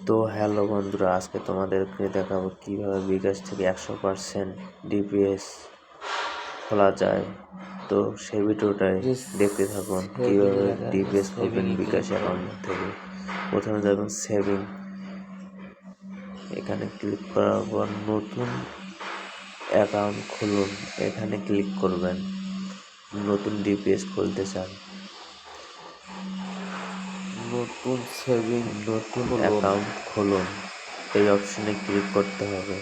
তো হ্যালো বন্ধুরা, আজকে তোমাদেরকে দেখাবো কিভাবে বিকাশ থেকে 100% ডিপিএস খোলা যায়। তো সেই ভিডিওটাই দেখতে থাকুন কিভাবে ডিপিএস খুলবেন বিকাশ অ্যাকাউন্ট থেকে। প্রথমে যাবেন সেভিং, এখানে ক্লিক করার পর নতুন অ্যাকাউন্ট খুলুন, এখানে ক্লিক করবেন। নতুন ডিপিএস খুলতে চান, নতুন সেভিং, নতুন অ্যাকাউন্ট খুলুন, এই অপশনে ক্লিক করতে হবে।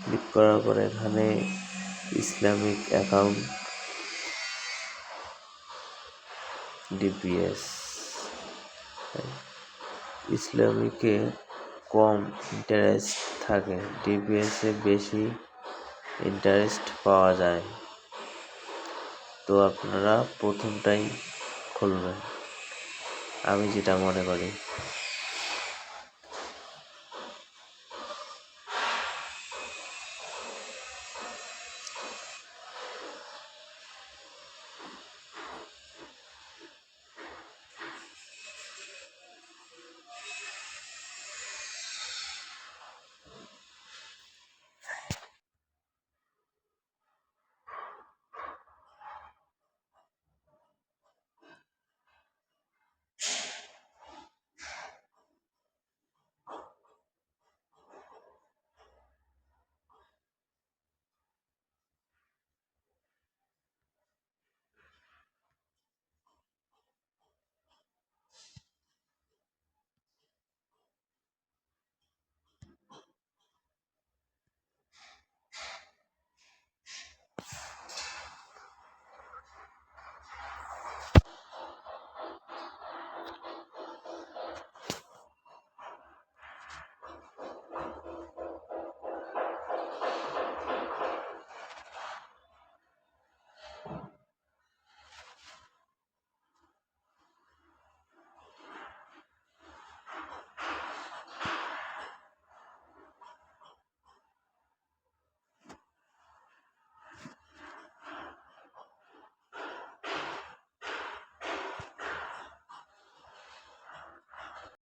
ক্লিক করার পর এখানে ইসলামিক অ্যাকাউন্ট ডিপিএস, ইসলামিকে কম ইন্টারেস্ট থাকে, ডিপিএসে বেশি ইন্টারেস্ট পাওয়া যায়। তো আপনারা প্রথমটাই খুলবেন, আমি যেটা মনে করি।